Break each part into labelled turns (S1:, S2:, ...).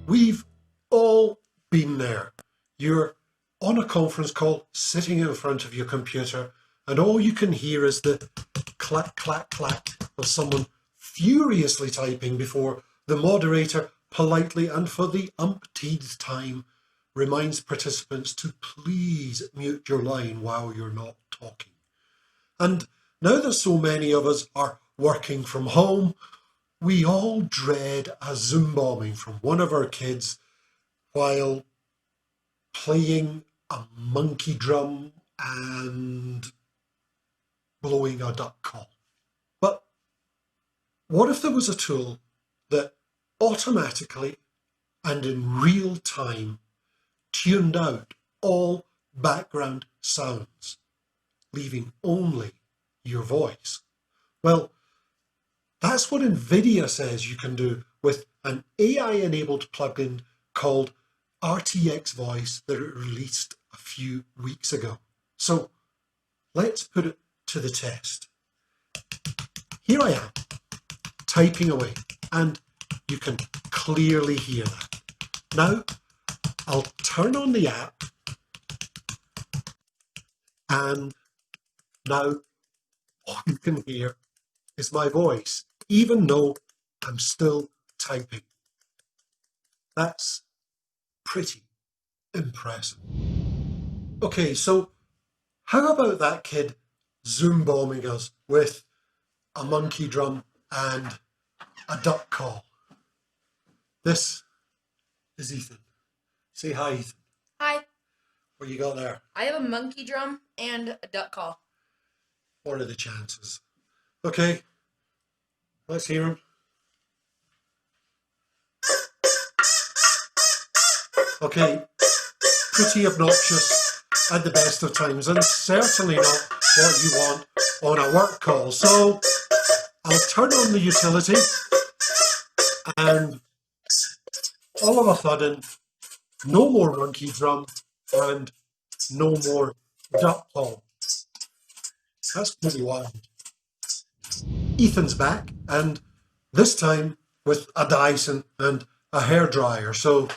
S1: We've all been there. You're on a conference call, sitting in front of your computer, and all you can hear is the clack, clack, clack of someone furiously typing before the moderator politely and for the umpteenth time reminds participants to please mute your line while you're not talking. And now that so many of us are working from home, we all dread a Zoom bombing from one of our kids while playing a monkey drum and blowing a duck call. But what if there was a tool that automatically and in real time tuned out all background sounds, leaving only your voice? Well, that's what NVIDIA says you can do with an AI-enabled plugin called RTX Voice that it released a few weeks ago. So let's put it to the test. Here I am, typing away, and you can clearly hear that. Now, I'll turn on the app, and now all you can hear is my voice, even though I'm still typing. That's pretty impressive. Okay, so how about that kid Zoom bombing us with a monkey drum and a duck call? This is Ethan. Say hi, Ethan.
S2: Hi.
S1: What you got there?
S2: I have a monkey drum and a duck call.
S1: What are the chances? Okay, let's hear him. Okay, pretty obnoxious at the best of times, and certainly not what you want on a work call. So I'll turn on the utility, and all of a sudden, no more monkey drum and no more duck call. That's pretty wild. Ethan's back, and this time with a Dyson and a hairdryer. So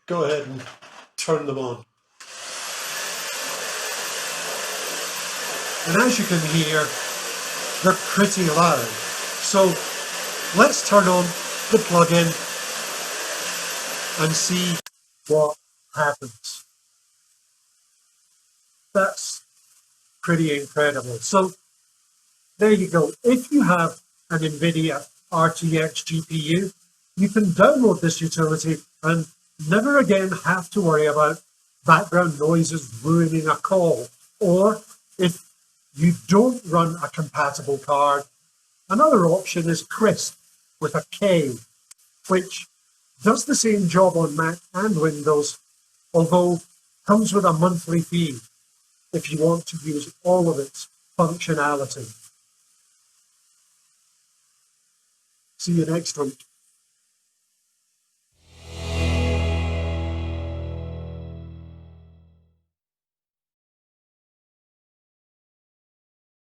S1: go ahead and turn them on. And as you can hear, they're pretty loud. So let's turn on the plugin and see what happens. That's pretty incredible. So there you go. If you have an NVIDIA RTX GPU, you can download this utility and never again have to worry about background noises ruining a call. Or if you don't run a compatible card, another option is Crisp with a K, which does the same job on Mac and Windows, although comes with a monthly fee if you want to use all of its functionality. See you next week.